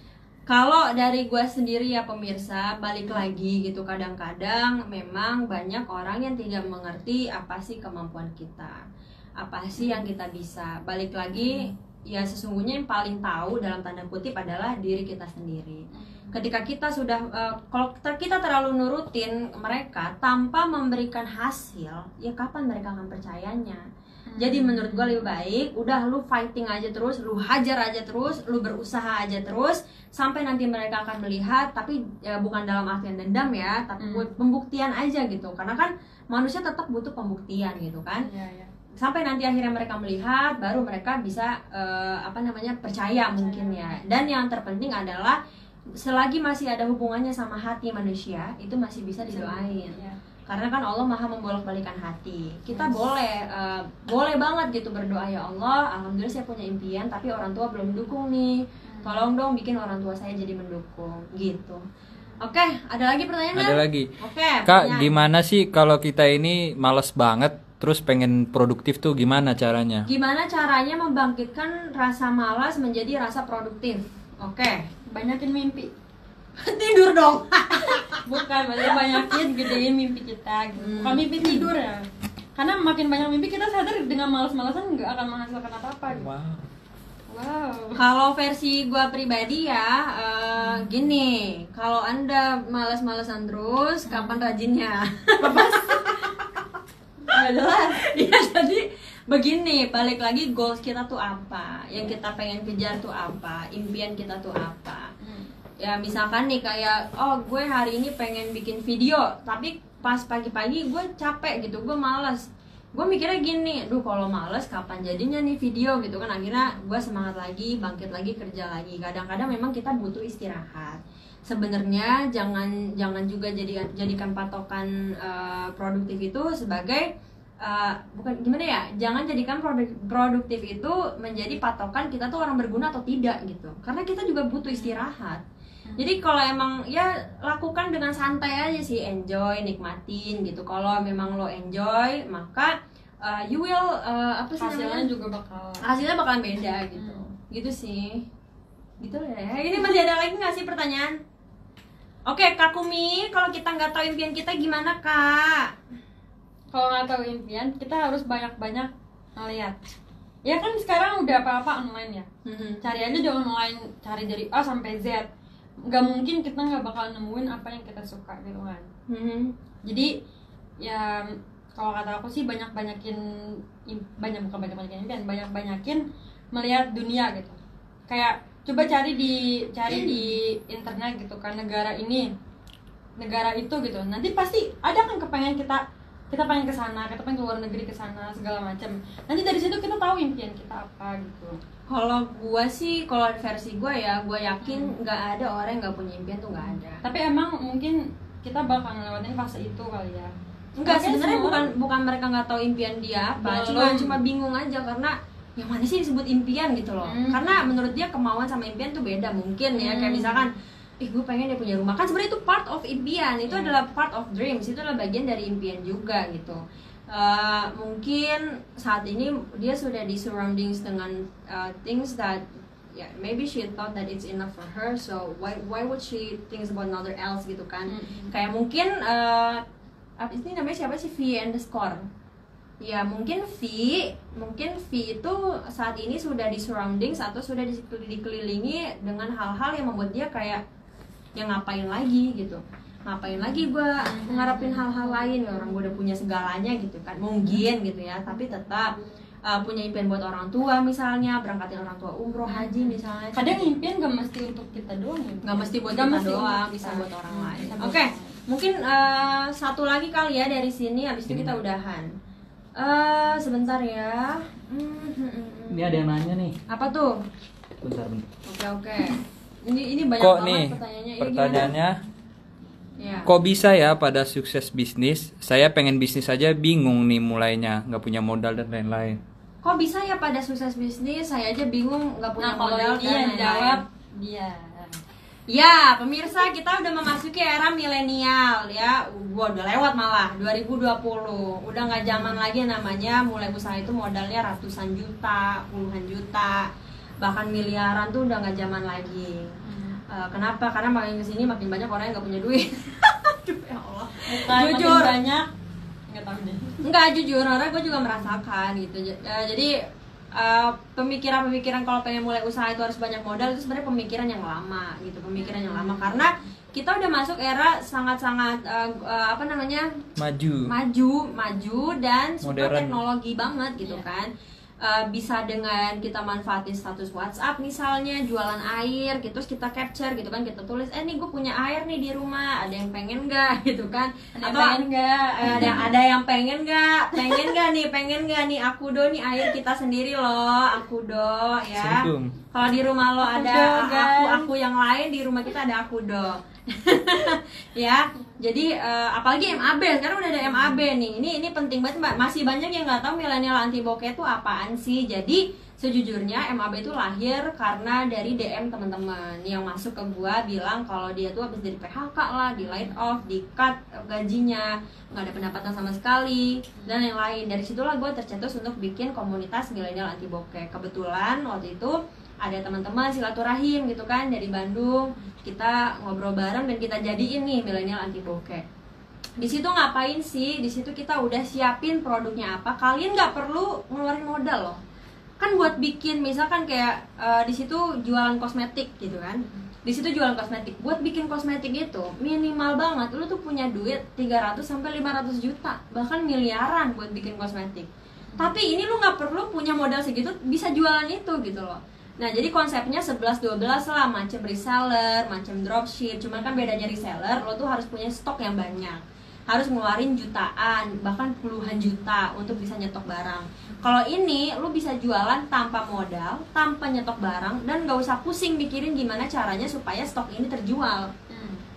Kalau dari gue sendiri ya pemirsa, balik lagi gitu, kadang-kadang memang banyak orang yang tidak mengerti apa sih kemampuan kita, apa sih yang kita bisa. Balik lagi, ya sesungguhnya yang paling tahu dalam tanda kutip adalah diri kita sendiri. Ketika kita sudah, kalau kita terlalu nurutin mereka tanpa memberikan hasil, ya kapan mereka akan percayanya? Jadi menurut gue lebih baik udah lu fighting aja terus, lu hajar aja terus, lu berusaha aja terus sampai nanti mereka akan melihat, tapi ya bukan dalam artian dendam ya, tapi buat pembuktian aja gitu. Karena kan manusia tetap butuh pembuktian gitu kan. Sampai nanti akhirnya mereka melihat, baru mereka bisa percaya mungkin ya. Dan yang terpenting adalah selagi masih ada hubungannya sama hati manusia, itu masih bisa didoain. Karena kan Allah maha membolak-balikan hati. Kita boleh banget gitu berdoa, ya Allah, alhamdulillah saya punya impian tapi orang tua belum mendukung nih, tolong dong bikin orang tua saya jadi mendukung gitu. Oke, ada lagi pertanyaan? Ada lagi. Oke, Kak, pertanyaan. gimana sih kalau kita ini males banget terus pengen produktif tuh, gimana caranya? Gimana caranya membangkitkan rasa malas menjadi rasa produktif? Oke. Banyakin mimpi. Tidur dong. Bukan, maksudnya banyakin gedein mimpi kita gitu. Bukan mimpi tidur ya. Karena makin banyak mimpi kita sadar dengan malas-malasan nggak akan menghasilkan apa-apa gitu. Wow. Kalau versi gua pribadi ya, gini, kalau Anda malas-malasan terus, kapan rajinnya? Nggak jelas. Ya jadi begini, balik lagi goals kita tuh apa, yang kita pengen kejar tuh apa, impian kita tuh apa. Ya misalkan nih kayak, oh gue hari ini pengen bikin video, tapi pas pagi-pagi gue capek gitu, gue malas. Gue mikirnya gini, duh kalau males kapan jadinya nih video gitu kan. Akhirnya gue semangat lagi, bangkit lagi, kerja lagi. Kadang-kadang memang kita butuh istirahat. Sebenarnya jangan juga jadikan patokan produktif itu sebagai bukan gimana ya, jangan jadikan produktif itu menjadi patokan kita tuh orang berguna atau tidak gitu. Karena kita juga butuh istirahat. Jadi kalau emang ya lakukan dengan santai aja sih, enjoy, nikmatin gitu. Kalau memang lo enjoy, maka you will Hasilnya juga hasilnya bakalan beda gitu. Gitu sih. Gitu ya. Ini masih ada lagi nggak sih pertanyaan? Oke, Kak Kumi, kalau kita nggak tahu impian kita gimana, Kak? Kalau nggak tahu impian, kita harus banyak-banyak ngeliat. Ya kan sekarang udah apa-apa online ya. Cari aja di online, cari dari A sampai Z. Nggak mungkin kita nggak bakal nemuin apa yang kita suka gitu kan. Jadi ya kalau kata aku sih banyak-banyakin banyak-banyakin melihat dunia gitu. Kayak coba cari di internet gitu kan, negara ini, negara itu gitu. Nanti pasti ada kan kepengen kita pengen ke sana, kita pengen ke luar negeri, ke sana segala macam. Nanti dari situ kita tahu impian kita apa gitu. Kalau gua sih, kalau versi gua ya, gua yakin nggak ada orang yang nggak punya impian tuh, nggak ada. Tapi emang mungkin kita bakal ngelewatin fase itu kali ya. Enggak, sebenarnya bukan mereka nggak tahu impian dia apa, cuma bingung aja karena yang mana sih disebut impian gitu loh. Karena menurut dia kemauan sama impian tuh beda mungkin ya. Kayak misalkan, gue pengen dia punya rumah, kan sebenarnya itu part of impian, itu adalah part of dreams, itu adalah bagian dari impian juga gitu. Mungkin saat ini dia sudah di surroundings dengan things that maybe she thought that it's enough for her, so why would she think about another else gitu kan. Kayak mungkin ini namanya siapa sih, V and the Score ya, mungkin V itu saat ini sudah di surroundings atau sudah dikelilingi dengan hal-hal yang membuat dia kayak yang ngapain lagi gitu, ngapain lagi gue ngarepin hal-hal lain, orang gue udah punya segalanya gitu kan mungkin gitu ya. Tapi tetap punya impian buat orang tua, misalnya berangkatin orang tua umroh, haji misalnya. Kadang impian gak mesti untuk kita doang ya, nggak mesti buat kita doang, bisa buat orang lain. Oke, mungkin satu lagi kali ya dari sini, habis itu kita udahan. Sebentar ya. Ini ada yang nanya nih. Apa tuh? Bentar. Oke. Ini banyak Kok banget nih pertanyaannya. pertanyaannya? Ya. Kok bisa ya pada sukses bisnis? Saya pengen bisnis aja bingung nih mulainya, nggak punya modal dan lain-lain. Kok bisa ya pada sukses bisnis? Saya aja bingung, nggak punya modal dan lain-lain. Jawab dia. Ya, pemirsa, kita udah memasuki era milenial ya. Gua udah lewat malah 2020. Udah nggak zaman lagi namanya mulai usaha itu modalnya ratusan juta, puluhan juta, bahkan miliaran tuh udah nggak zaman lagi. Kenapa? Karena makin kesini makin banyak orang yang nggak punya duit. Aduh, ya Allah. Jujur banyak nggak tahu deh. Enggak, jujur, orang gue juga merasakan gitu. Jadi pemikiran kalau pengen mulai usaha itu harus banyak modal, itu sebenarnya pemikiran yang lama gitu, pemikiran yang lama karena kita udah masuk era sangat-sangat maju dan super Modern. teknologi banget gitu kan. Bisa dengan kita manfaatin status WhatsApp misalnya, jualan air gitu, terus kita capture gitu kan, kita tulis nih gue punya air nih di rumah, ada yang pengen nggak gitu kan, Pengen nggak? ada yang pengen nggak nih Akudo nih air kita sendiri loh, Akudo ya. Assalamualaikum. Kalau di rumah lo ada Akudo, aku yang lain, di rumah kita ada Akudo. Ya, jadi apalagi MAB, sekarang udah ada MAB nih. Ini penting banget Mbak. Masih banyak yang nggak tahu milenial anti bokeh itu apaan sih. Jadi sejujurnya MAB itu lahir karena dari DM teman-teman yang masuk ke gua bilang kalau dia tuh habis dari PHK lah, di laid off, di cut gajinya, nggak ada pendapatan sama sekali dan yang lain. Dari situlah gua tercetus untuk bikin komunitas milenial anti bokeh. Kebetulan waktu itu ada teman-teman silaturahim gitu kan dari Bandung, kita ngobrol bareng dan kita jadiin nih milenial anti bokeh. Di situ ngapain sih? Di situ kita udah siapin produknya apa. Kalian nggak perlu ngeluarin modal loh. Kan buat bikin misalkan kayak di situ jualan kosmetik gitu kan. Di situ jualan kosmetik. Buat bikin kosmetik itu minimal banget lu tuh punya duit 300 sampai 500 juta, bahkan miliaran buat bikin kosmetik. Tapi ini lu nggak perlu punya modal segitu bisa jualan itu gitu loh. Nah, jadi konsepnya 11-12 lah, macam reseller, macam dropship. Cuman kan bedanya reseller, lo tuh harus punya stok yang banyak. Harus ngeluarin jutaan, bahkan puluhan juta untuk bisa nyetok barang. Kalau ini, lo bisa jualan tanpa modal, tanpa nyetok barang, dan gak usah pusing mikirin gimana caranya supaya stok ini terjual.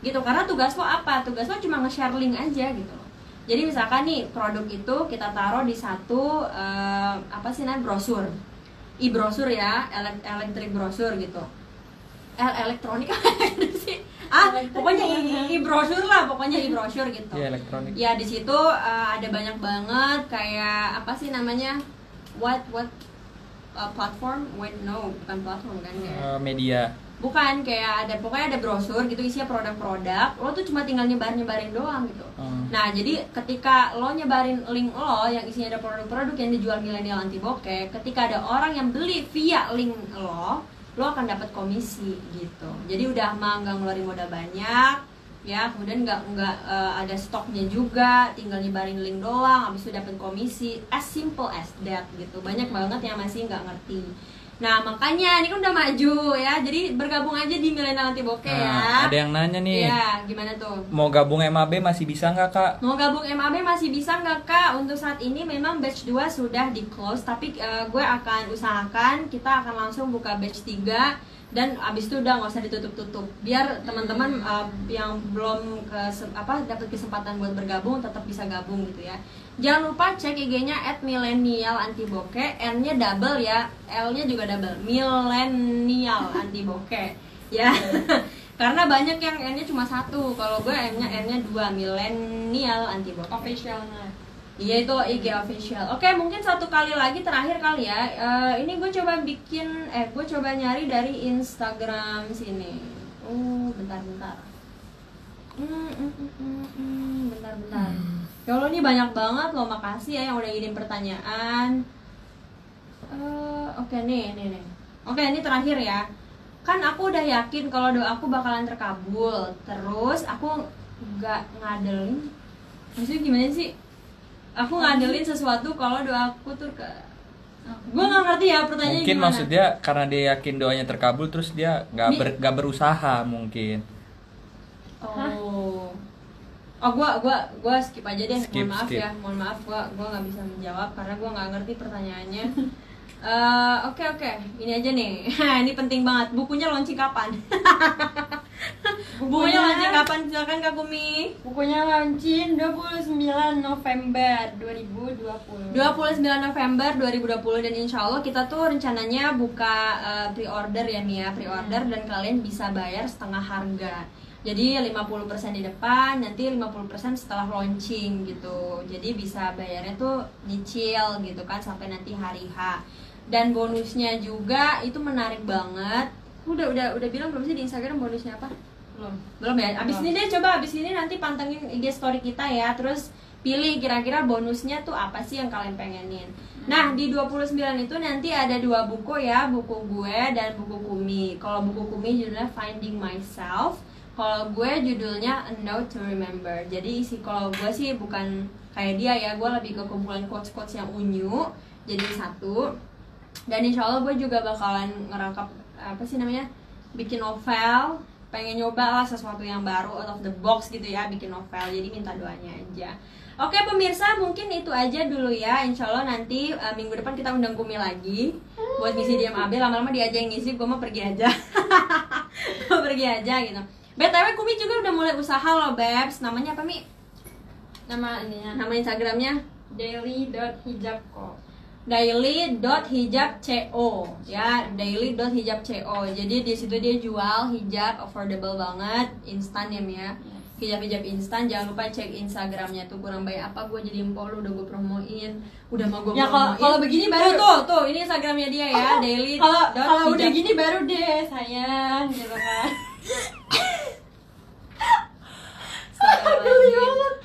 Gitu, karena tugas lo apa? Tugas lo cuma nge-share link aja gitu loh. Jadi misalkan nih, produk itu kita taruh di satu, brosur. E-brosur ya, elektrik brosur gitu. Elektronik apa sih? Pokoknya e-brosur lah, pokoknya e-brosur gitu. Iya, elektronik. Ya di situ ada banyak banget kayak apa sih namanya? What platform? Wait, no, bukan platform kan ya. Media. Bukan, kayak pokoknya ada brosur gitu isinya produk-produk. Lo tuh cuma tinggal nyebarin doang gitu. Nah, jadi ketika lo nyebarin link lo yang isinya ada produk-produk yang dijual milenial anti bokeh, ketika ada orang yang beli via link lo akan dapat komisi gitu. Jadi udah mah nggak ngeluarin modal banyak, ya, kemudian nggak ada stoknya juga, tinggal nyebarin link doang, habis itu dapat komisi. As simple as that gitu. Banyak banget yang masih nggak ngerti. Nah, makanya ini kan udah maju ya. Jadi bergabung aja di milenial anti bokeh ya. Ada yang nanya nih. Ya, gimana tuh? Mau gabung MAB masih bisa nggak Kak? Mau gabung MAB masih bisa nggak Kak? Untuk saat ini memang batch 2 sudah di close, tapi gue akan usahakan kita akan langsung buka batch 3 dan abis itu udah nggak usah ditutup-tutup biar teman-teman yang belum dapat kesempatan buat bergabung tetap bisa gabung gitu ya. Jangan lupa cek IG-nya @milenial_anti_bokeh, N-nya double ya, L-nya juga double, milenial anti-bokeh ya. Karena banyak yang N-nya cuma 1, kalau gue N-nya 2, milenial anti-bokeh Officialnya. Iya, itu IG official. Oke, mungkin satu kali lagi terakhir kali ya. Ini gue coba gue coba nyari dari Instagram sini. Bentar. Bentar. Ya Allah, ini banyak banget loh. Makasih ya yang udah ngirim pertanyaan. Oke nih. Oke, ini terakhir ya. Kan aku udah yakin kalau doaku bakalan terkabul. Terus aku nggak ngadelin. Maksudnya gimana sih? Aku ngadelin sesuatu kalau doaku tuh gue nggak ngerti ya pertanyaannya. Mungkin gimana? maksudnya karena dia yakin doanya terkabul terus dia nggak berusaha mungkin. Gue skip aja deh. Skip. Mohon maaf gue nggak bisa menjawab karena gue nggak ngerti pertanyaannya. Oke. Ini aja nih. Ini penting banget. Bukunya launching kapan? Bukunya launching kapan? Silakan Kak Kumi. Bukunya launching 29 November 2020. 29 November 2020 dan insya Allah kita tuh rencananya buka pre-order ya nih ya, pre-order dan kalian bisa bayar setengah harga. Jadi 50% di depan, nanti 50% setelah launching gitu. Jadi bisa bayarnya tuh nyicil gitu kan sampai nanti hari H. Dan bonusnya juga itu menarik banget. Udah bilang belum sih di Instagram bonusnya apa? Belum ya. Abis Belum. ini deh, coba abis ini nanti pantengin IG story kita ya. Terus pilih kira-kira bonusnya tuh apa sih yang kalian pengenin. Nah, di 29 itu nanti ada 2 buku ya, buku gue dan buku Kumi. Kalau buku Kumi judulnya Finding Myself, kalau gue judulnya A Note to Remember. Jadi kalau gue sih bukan kayak dia ya, gue lebih ke kumpulan quotes-quotes yang unyu jadi satu. Dan insya Allah gue juga bakalan ngerangkap bikin novel. Pengen nyoba lah sesuatu yang baru, out of the box gitu ya, bikin novel. Jadi minta doanya aja. Oke pemirsa, mungkin itu aja dulu ya. Insya Allah nanti minggu depan kita undang Kumi lagi buat ngisi di MAB. Lama-lama dia aja yang ngisi, gue mau pergi aja. Gue pergi aja gitu. BTW Kumi juga udah mulai usaha loh Babs. Namanya apa Mi? Nama ininya Nama Instagramnya daily.hijabco. daily.hijabco ya, daily.hijabco. Jadi di situ dia jual hijab affordable banget, instan ya Mia. Hijab-hijab instan, jangan lupa cek Instagramnya tuh. Kurang baik apa gue jadi empol, udah gue promoin, udah mau gue Ya promoin. kalau begini baru tuh ini Instagramnya dia ya, daily. Kalau udah gini baru deh sayang gitu kan.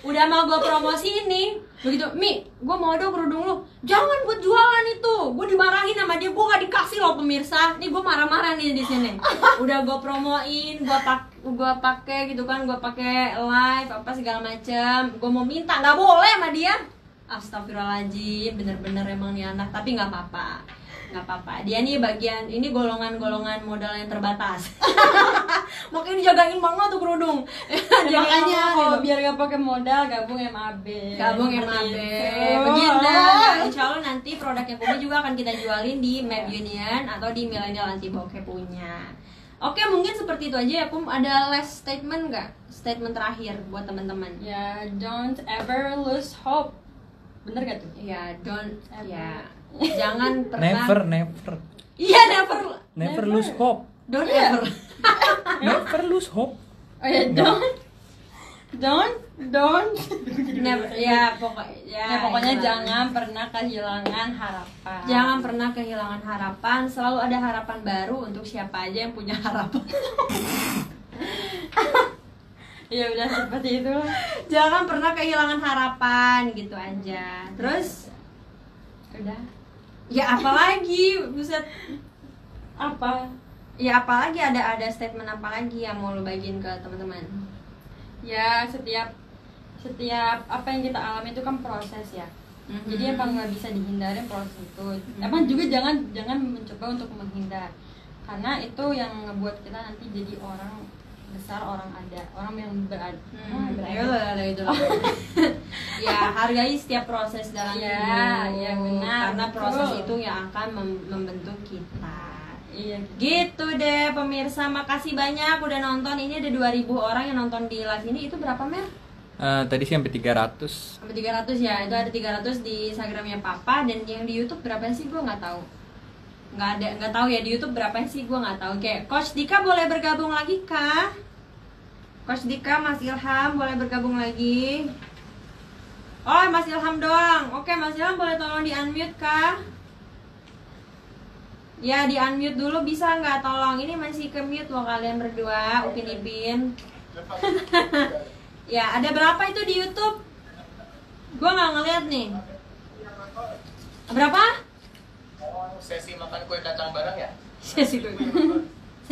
Udah mau gue promosi ini, begitu Mi, gue mau dong kerudung lu, jangan buat jualan itu, gue dimarahin sama dia, gue gak dikasih loh pemirsa, nih gue marah-marah nih di sini. Udah gue promoin, gue pakai gitu kan, gue pakai live apa segala macem, gue mau minta nggak boleh sama dia. Astagfirullahaladzim, bener-bener emang nih anak, tapi nggak apa-apa. Nggak apa-apa, dia nih bagian, ini golongan-golongan modal yang terbatas. Makanya dijagain banget tuh kerudung. Makanya kalau gitu. biar gak pakai modal gabung MAB. Gabung MAB. Gitu. Begitu. Nah, insya Allah nanti produknya Kumi juga akan kita jualin di Map Union atau di Millennial Anti Bokeh punya. Oke, mungkin seperti itu aja ya Kum. Ada last statement nggak? Statement terakhir buat teman-teman. Ya, don't ever lose hope. Bener gak tuh? Ya, don't Ever. ya. Jangan pernah. Never Iya, never lose hope. Don't Iya. ever. Never lose hope. Oh ya, don't Never. Ya, pokoknya jangan pernah kehilangan harapan. Jangan pernah kehilangan harapan. Selalu ada harapan baru untuk siapa aja yang punya harapan. Ya udah seperti itu lah. Jangan pernah kehilangan harapan, gitu aja. Terus Udah. ya apalagi, buset. Apa? Ya apalagi, ada statement apa lagi yang mau lu bagiin ke teman-teman? Ya setiap apa yang kita alami itu kan proses ya. Jadi emang nggak bisa dihindari proses itu. Emang juga jangan mencoba untuk menghindar, karena itu yang ngebuat kita nanti jadi orang besar, orang yang berada. Ya hargai setiap proses dalam Ya, hidup. ya benar, Karena betul. proses itu yang akan membentuk kita. Iya. Gitu deh pemirsa, makasih banyak udah nonton. Ini ada 2000 orang yang nonton di live ini. Itu berapa Mer? Tadi sih sampai 300. Sampai 300 ya. Itu ada 300 di Instagramnya Papa. Dan yang di YouTube berapa sih? Gue nggak tahu. Nggak tahu ya di YouTube berapa sih, gue nggak tahu. Oke, Coach Dika boleh bergabung lagi kah? Coach Dika, Mas Ilham boleh bergabung lagi. Oh, Mas Ilham doang. Oke, Mas Ilham boleh tolong di unmute kah? Ya, di unmute dulu bisa nggak tolong? Ini masih ke mute loh kalian berdua, Upin Ipin. Ya, ada berapa itu di YouTube? Gue nggak ngeliat nih. Berapa? Sesi makan kue kacang bareng ya? Sesi gue. 1.600.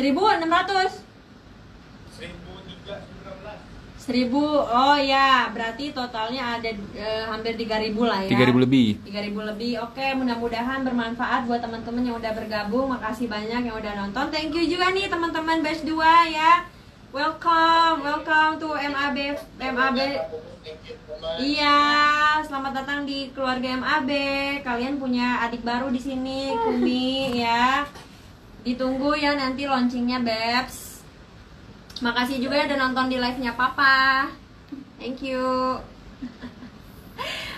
1.000. Oh ya, berarti totalnya ada hampir 3.000 lah ya. 3.000 lebih. 3.000 lebih. Oke, mudah-mudahan bermanfaat buat teman-teman yang udah bergabung. Makasih banyak yang udah nonton. Thank you juga nih teman-teman batch 2 ya. Welcome to MAB. Iya, selamat datang di keluarga MAB. Kalian punya adik baru di sini, Kumi ya. Ditunggu ya nanti launchingnya Babs. Makasih juga udah nonton di live-nya Papa. Thank you.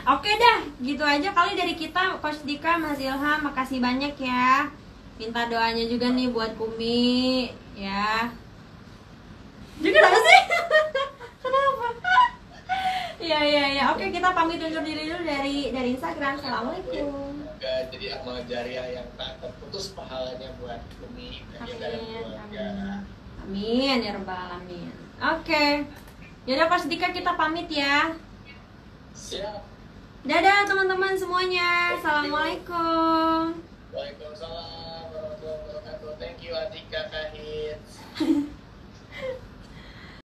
Oke dah, gitu aja kali dari kita. Coach Dika, Mas Ilham, makasih banyak ya. Minta doanya juga nih buat Kumi ya. Juga apa sih? Kenapa? Iya. Oke, kita pamit undur diri dulu dari Instagram. Assalamualaikum. Jadi amal jariah yang tak terputus pahalanya buat Umi dan juga keluarga. Amin ya rabbal alamin. Oke. Yaudah Pas Dika, kita pamit ya. Siap. Dadah teman-teman semuanya. Assalamualaikum. Waalaikumsalam warahmatullahi wabarakatuh. Thank you Atika Kahit.